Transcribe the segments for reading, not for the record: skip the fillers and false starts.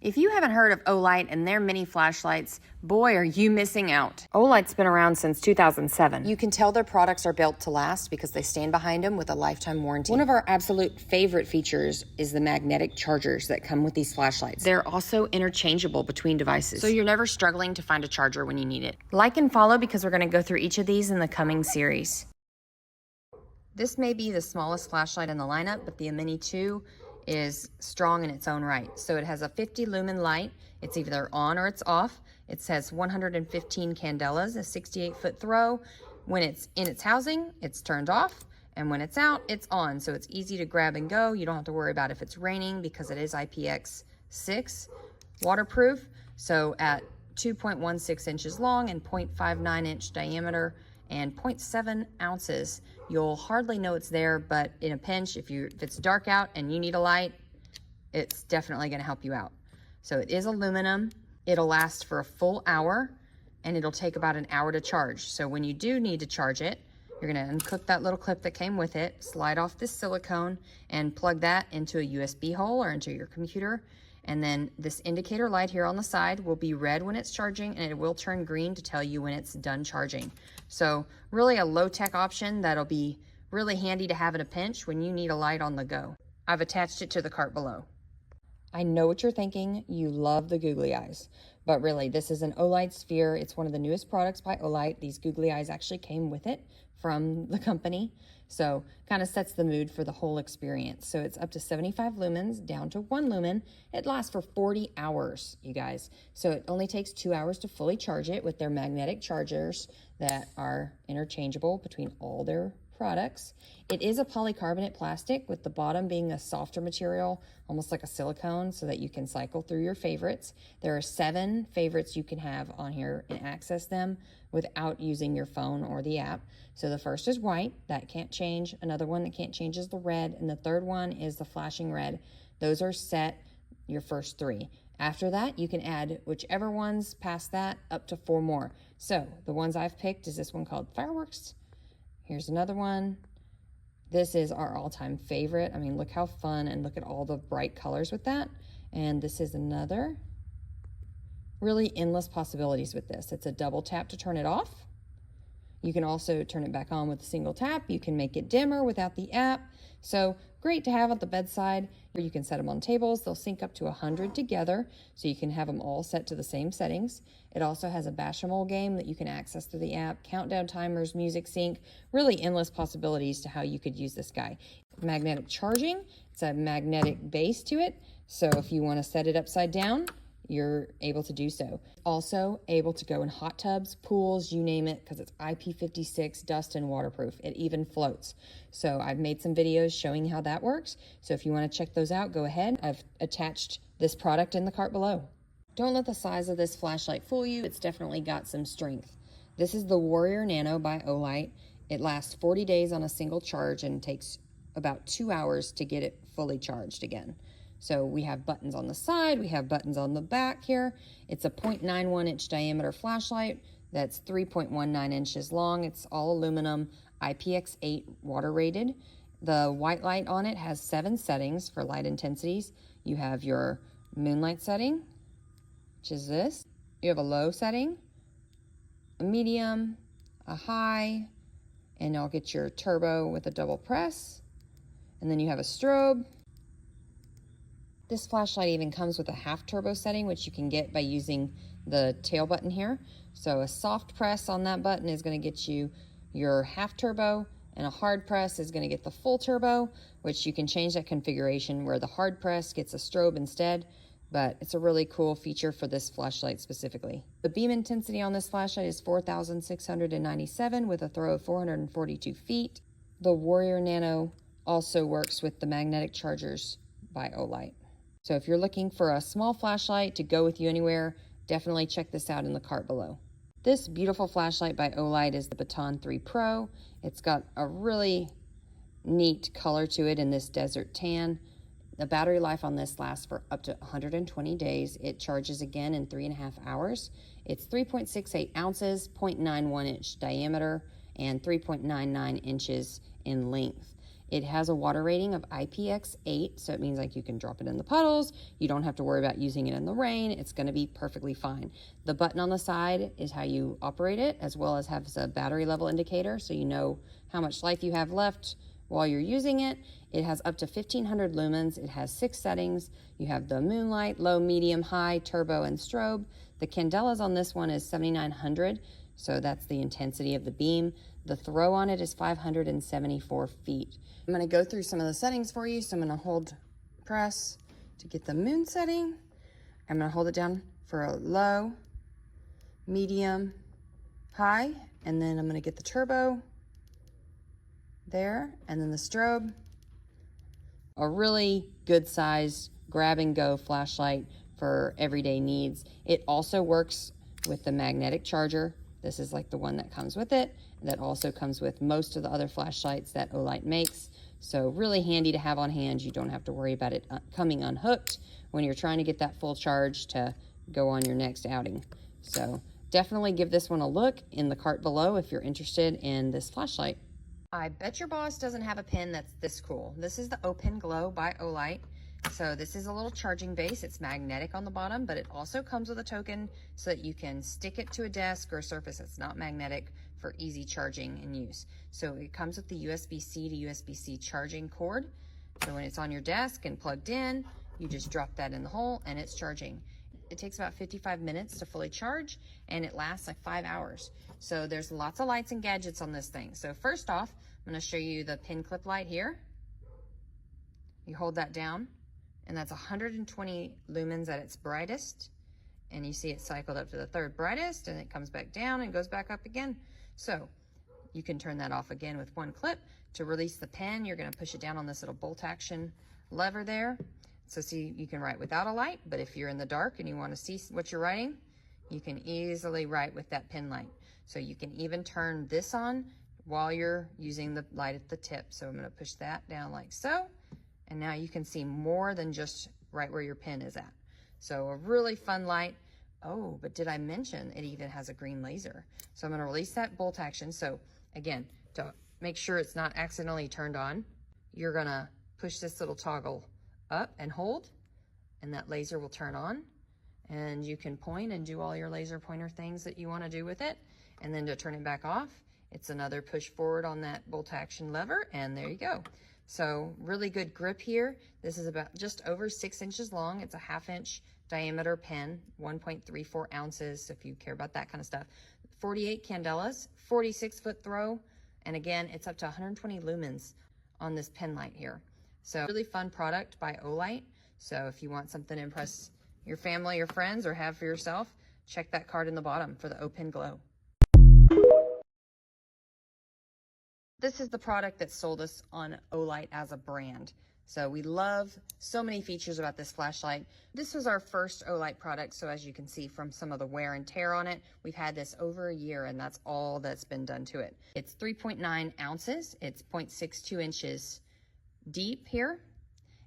If you haven't heard of Olight and their mini flashlights, boy, are you missing out. Olight's been around since 2007. You can tell their products are built to last because they stand behind them with a lifetime warranty. One of our absolute favorite features is the magnetic chargers that come with these flashlights. They're also interchangeable between devices, so you're never struggling to find a charger when you need it. Like and follow because we're going to go through each of these in the coming series. This may be the smallest flashlight in the lineup, but the Imini 2 is strong in its own right. So it has a 50 lumen light. It's either on or it's off. It says 115 candelas, a 68-foot throw. When it's in its housing, it's turned off, and when it's out, it's on. So it's easy to grab and go. You don't have to worry about if it's raining because it is IPX6 waterproof. So at 2.16 inches long and 0.59 inch diameter and 0.7 ounces, you'll hardly know it's there, but in a pinch, if it's dark out and you need a light, it's definitely gonna help you out. So it is aluminum, it'll last for a full hour, and it'll take about an hour to charge. So when you do need to charge it, you're gonna uncook that little clip that came with it, slide off this silicone, and plug that into a USB hole or into your computer. And then this indicator light here on the side will be red when it's charging, and it will turn green to tell you when it's done charging. So really a low-tech option that'll be really handy to have in a pinch when you need a light on the go. I've attached it to the cart below. I know what you're thinking. You love the googly eyes, but really this is an Olight Sphere. It's one of the newest products by Olight. These googly eyes actually came with it from the company. So kind of sets the mood for the whole experience. So it's up to 75 lumens down to 1 lumen. It lasts for 40 hours, you guys. So it only takes 2 hours to fully charge it with their magnetic chargers that are interchangeable between all their products. It is a polycarbonate plastic with the bottom being a softer material, almost like a silicone, so that you can cycle through your favorites. There are 7 favorites you can have on here and access them without using your phone or the app. So the first is white, that can't change. Another one that can't change is the red, and the third one is the flashing red. Those are set, your first 3. After that, you can add whichever ones past that up to 4 more. So the ones I've picked is this one called Fireworks. Here's another one. This is our all-time favorite. I mean, look how fun, and look at all the bright colors with that. And this is another. Really endless possibilities with this. It's a double tap to turn it off. You can also turn it back on with a single tap. You can make it dimmer without the app. So great to have at the bedside. You can set them on tables. They'll sync up to 100 together, so you can have them all set to the same settings. It also has a Basham game that you can access through the app, countdown timers, music sync, really endless possibilities to how you could use this guy. Magnetic charging, it's a magnetic base to it. So if you want to set it upside down, you're able to do so. Also able to go in hot tubs, pools, you name it, because it's IP56 dust and waterproof. It even floats. So I've made some videos showing how that works. So if you want to check those out, go ahead. I've attached this product in the cart below. Don't let the size of this flashlight fool you. It's definitely got some strength. This is the Warrior Nano by Olight. It lasts 40 days on a single charge and takes about 2 hours to get it fully charged again. So we have buttons on the side, we have buttons on the back here. It's a 0.91 inch diameter flashlight that's 3.19 inches long. It's all aluminum, IPX8 water rated. The white light on it has 7 settings for light intensities. You have your moonlight setting, which is this. You have a low setting, a medium, a high, and you'll get your turbo with a double press. And then you have a strobe. This flashlight even comes with a half turbo setting, which you can get by using the tail button here. So a soft press on that button is going to get you your half turbo, and a hard press is going to get the full turbo, which you can change that configuration where the hard press gets a strobe instead. But it's a really cool feature for this flashlight specifically. The beam intensity on this flashlight is 4,697 with a throw of 442 feet. The Warrior Nano also works with the magnetic chargers by Olight. So if you're looking for a small flashlight to go with you anywhere, definitely check this out in the cart below. This beautiful flashlight by Olight is the Baton 3 Pro. It's got a really neat color to it in this desert tan. The battery life on this lasts for up to 120 days. It charges again in 3.5 hours. It's 3.68 ounces, 0.91 inch diameter, and 3.99 inches in length. It has a water rating of IPX8, so it means like you can drop it in the puddles. You don't have to worry about using it in the rain. It's going to be perfectly fine. The button on the side is how you operate it, as well as has a battery level indicator, so you know how much life you have left while you're using it. It has up to 1500 lumens. It has 6 settings. You have the moonlight, low, medium, high, turbo, and strobe. The candelas on this one is 7900, so that's the intensity of the beam. The throw on it is 574 feet. I'm gonna go through some of the settings for you. So I'm gonna hold press to get the moon setting. I'm gonna hold it down for a low, medium, high, and then I'm gonna get the turbo there, and then the strobe. A really good sized grab and go flashlight for everyday needs. It also works with the magnetic charger. This is like the one that comes with it. That also comes with most of the other flashlights that Olight makes. So really handy to have on hand. You don't have to worry about it coming unhooked when you're trying to get that full charge to go on your next outing. So definitely give this one a look in the cart below if you're interested in this flashlight. I bet your boss doesn't have a pen that's this cool. This is the Open Glow by Olight. So this is a little charging base. It's magnetic on the bottom, but it also comes with a token so that you can stick it to a desk or a surface that's not magnetic for easy charging and use. So it comes with the USB-C to USB-C charging cord. So when it's on your desk and plugged in, you just drop that in the hole and it's charging. It takes about 55 minutes to fully charge, and it lasts like 5 hours. So there's lots of lights and gadgets on this thing. So first off, I'm gonna show you the pin clip light here. You hold that down, and that's 120 lumens at its brightest. And you see it cycled up to the 3rd brightest, and it comes back down and goes back up again. So you can turn that off again with one clip. To release the pen, you're gonna push it down on this little bolt action lever there. So see, you can write without a light, but if you're in the dark and you wanna see what you're writing, you can easily write with that pen light. So you can even turn this on while you're using the light at the tip. So I'm gonna push that down like so. And now you can see more than just right where your pen is at. So a really fun light. Oh, but did I mention it even has a green laser? So I'm gonna release that bolt action. So again, to make sure it's not accidentally turned on, you're gonna push this little toggle up and hold, and that laser will turn on. And you can point and do all your laser pointer things that you wanna do with it. And then to turn it back off, it's another push forward on that bolt action lever, and there you go. So really good grip here. This is about just over 6 inches long. It's a 1/2 inch diameter pen, 1.34 ounces, if you care about that kind of stuff. 48 candelas, 46-foot throw, and again, it's up to 120 lumens on this pen light here. So really fun product by Olight. So if you want something to impress your family or friends or have for yourself, check that card in the bottom for the Open Glow. This is the product that sold us on Olight as a brand. So we love so many features about this flashlight. This was our first Olight product, so as you can see from some of the wear and tear on it, we've had this over a year, and that's all that's been done to it. It's 3.9 ounces. It's 0.62 inches deep here.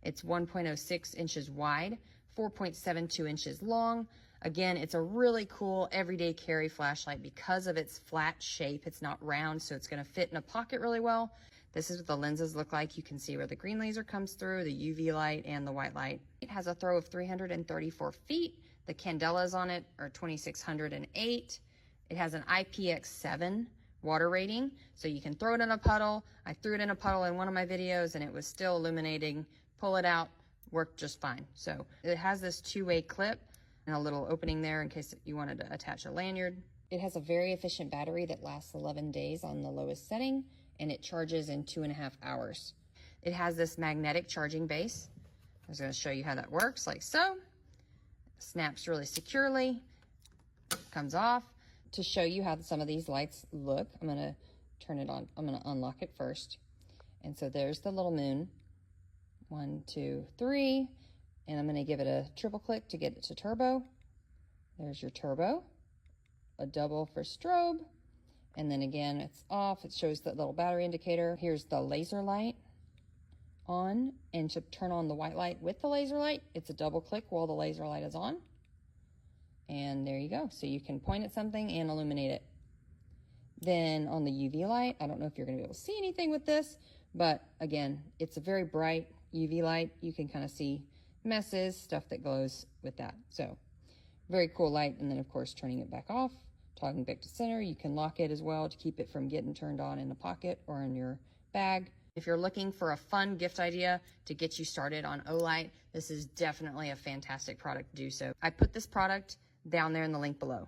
It's 1.06 inches wide, 4.72 inches long. Again, it's a really cool everyday carry flashlight because of its flat shape. It's not round, so it's gonna fit in a pocket really well. This is what the lenses look like. You can see where the green laser comes through, the UV light and the white light. It has a throw of 334 feet. The candelas on it are 2,608. It has an IPX7 water rating, so you can throw it in a puddle. I threw it in a puddle in one of my videos and it was still illuminating. Pull it out, worked just fine. So it has this 2-way clip and a little opening there in case you wanted to attach a lanyard. It has a very efficient battery that lasts 11 days on the lowest setting, and it charges in 2.5 hours. It has this magnetic charging base. I was gonna show you how that works, like so. Snaps really securely, comes off. To show you how some of these lights look, I'm gonna turn it on. I'm gonna unlock it first. And so there's the little moon. 1, 2, 3. And I'm gonna give it a triple click to get it to turbo. There's your turbo. A double for strobe. And then again, it's off. It shows that little battery indicator. Here's the laser light on. And to turn on the white light with the laser light, it's a double click while the laser light is on. And there you go. So you can point at something and illuminate it. Then on the UV light, I don't know if you're gonna be able to see anything with this, but again, it's a very bright UV light. You can kind of see messes, stuff that glows with that. So very cool light. And then of course, turning it back off, toggling back to center. You can lock it as well to keep it from getting turned on in a pocket or in your bag. If you're looking for a fun gift idea to get you started on Olight, this is definitely a fantastic product to do so. I put this product down there in the link below.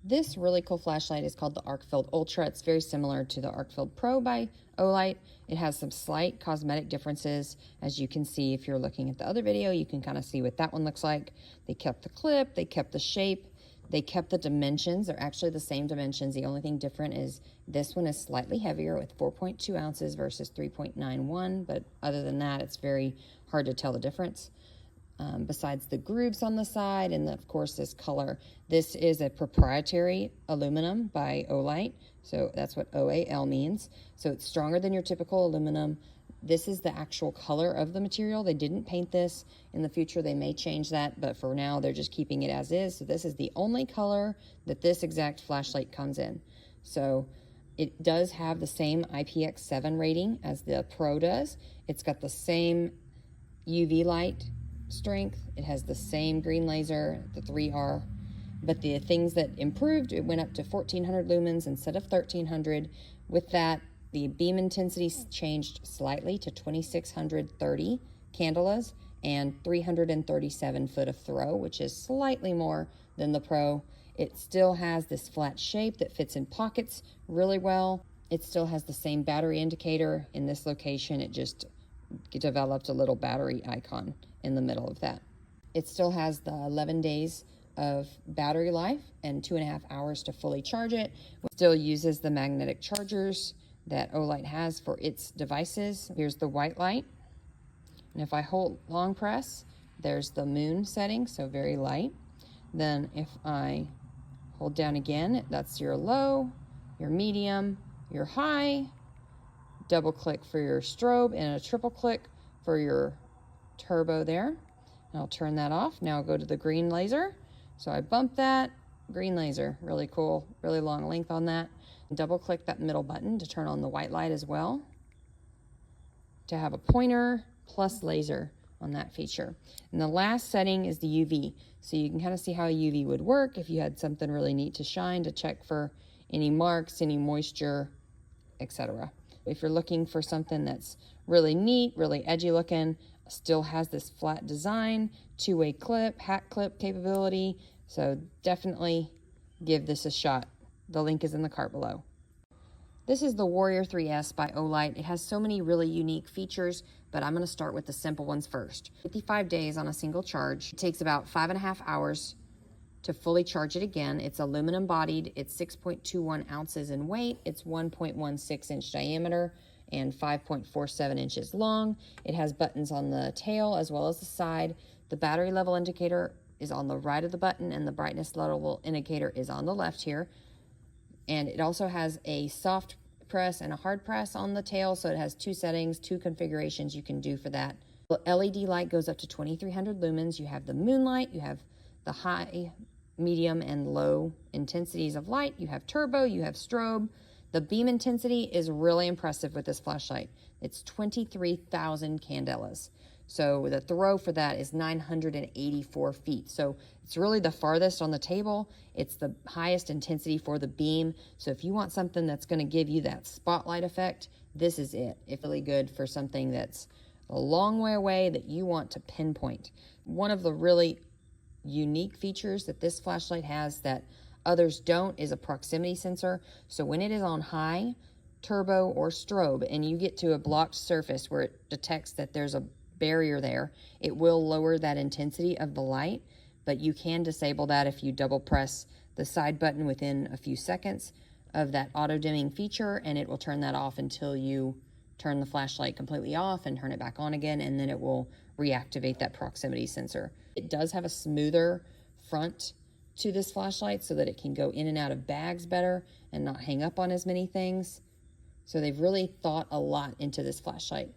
This really cool flashlight is called the Arkfeld Ultra. It's very similar to the Arkfeld Pro by Olight. It has some slight cosmetic differences. As you can see, if you're looking at the other video, you can kind of see what that one looks like. They kept the clip, they kept the shape, they kept the dimensions. They're actually the same dimensions. The only thing different is this one is slightly heavier with 4.2 ounces versus 3.91, but other than that, it's very hard to tell the difference. Besides the grooves on the side and of course this color. This is a proprietary aluminum by Olight, so that's what OAL means. So it's stronger than your typical aluminum. This is the actual color of the material. They didn't paint this. In the future they may change that, but for now they're just keeping it as is. So this is the only color that this exact flashlight comes in. So it does have the same IPX7 rating as the Pro does. It's got the same UV light strength. It has the same green laser, the 3R, but the things that improved, it went up to 1400 lumens instead of 1300. With that, the beam intensity changed slightly to 2630 candelas and 337 foot of throw, which is slightly more than the Pro. It still has this flat shape that fits in pockets really well. It still has the same battery indicator. In this location, it just developed a little battery icon in the middle of that. It still has the 11 days of battery life and 2.5 hours to fully charge it. It still uses the magnetic chargers that Olight has for its devices. Here's the white light. And if I hold long press, there's the moon setting, so very light. Then if I hold down again, that's your low, your medium, your high. Double click for your strobe and a triple click for your turbo there. And I'll turn that off. Now I'll go to the green laser. So I bump that, green laser, really cool, really long length on that. Double click that middle button to turn on the white light as well, to have a pointer plus laser on that feature. And the last setting is the UV. So you can kind of see how a UV would work if you had something really neat to shine to check for any marks, any moisture, etc. If you're looking for something that's really neat, really edgy looking, still has this flat design, two-way clip, hat clip capability, so definitely give this a shot. The link is in the cart below. This is the Warrior 3S by Olight. It has so many really unique features, but I'm going to start with the simple ones first. 55 days on a single charge. It takes about 5.5 hours to fully charge it again. It's aluminum bodied. It's 6.21 ounces in weight. It's 1.16 inch diameter and 5.47 inches long. It has buttons on the tail as well as the side. The battery level indicator is on the right of the button and the brightness level indicator is on the left here. And it also has a soft press and a hard press on the tail, so it has two settings, two configurations you can do for that. The LED light goes up to 2300 lumens. You have the moonlight, you have the high, medium, and low intensities of light. You have turbo, you have strobe. The beam intensity is really impressive with this flashlight. It's 23,000 candelas. So the throw for that is 984 feet. So it's really the farthest on the table. It's the highest intensity for the beam. So if you want something that's going to give you that spotlight effect, this is it. It's really good for something that's a long way away that you want to pinpoint. One of the really unique features that this flashlight has that others don't is a proximity sensor. So when it is on high, turbo, or strobe, and you get to a blocked surface where it detects that there's a barrier there, it will lower that intensity of the light, but you can disable that if you double press the side button within a few seconds of that auto dimming feature, and it will turn that off until you turn the flashlight completely off and turn it back on again, and then it will reactivate that proximity sensor. It does have a smoother front to this flashlight so that it can go in and out of bags better and not hang up on as many things. So they've really thought a lot into this flashlight.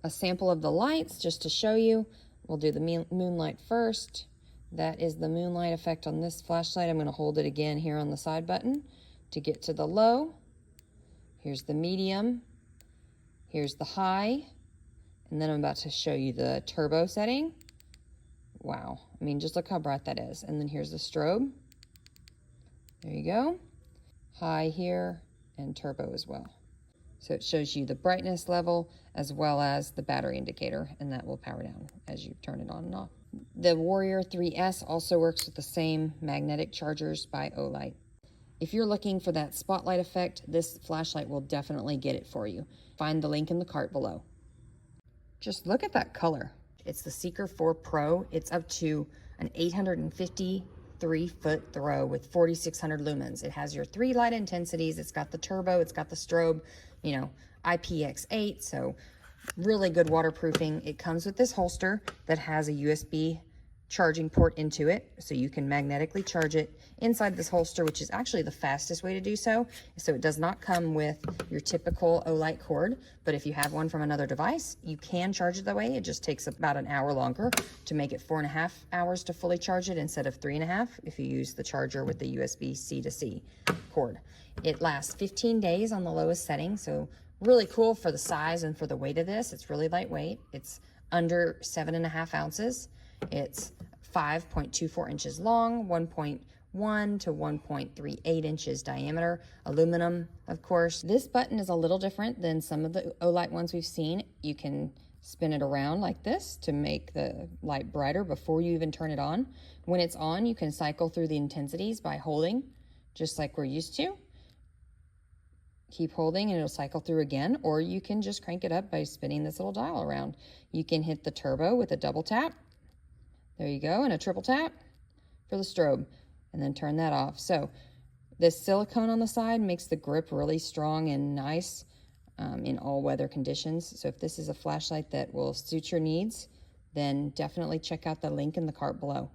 A sample of the lights just to show you. We'll do the moonlight first. That is the moonlight effect on this flashlight. I'm going to hold it again here on the side button to get to the low. Here's the medium. Here's the high. And then I'm about to show you the turbo setting. Wow. I mean, just look how bright that is. And then here's the strobe. There you go. High here and turbo as well. So it shows you the brightness level as well as the battery indicator, and that will power down as you turn it on and off. The Warrior 3S also works with the same magnetic chargers by Olight. If you're looking for that spotlight effect, this flashlight will definitely get it for you. Find the link in the cart below. Just look at that color. It's the Seeker 4 Pro. It's up to an 853-foot throw with 4,600 lumens. It has your 3 light intensities. It's got the turbo. It's got the strobe, you know, IPX8. So really good waterproofing. It comes with this holster that has a USB charging port into it, so you can magnetically charge it inside this holster, which is actually the fastest way to do so. So it does not come with your typical Olight cord, but if you have one from another device, you can charge it that way. It just takes about an hour longer to make it 4.5 hours to fully charge it instead of 3.5 if you use the charger with the USB C to C cord. It lasts 15 days on the lowest setting, so really cool for the size and for the weight of this. It's really lightweight. It's under 7.5 ounces. It's 5.24 inches long, 1.1 to 1.38 inches diameter, aluminum, of course. This button is a little different than some of the Olight ones we've seen. You can spin it around like this to make the light brighter before you even turn it on. When it's on, you can cycle through the intensities by holding, just like we're used to. Keep holding and it'll cycle through again, or you can just crank it up by spinning this little dial around. You can hit the turbo with a double tap. There you go, and a triple tap for the strobe, and then turn that off. So this silicone on the side makes the grip really strong and nice in all weather conditions. So if this is a flashlight that will suit your needs, then definitely check out the link in the cart below.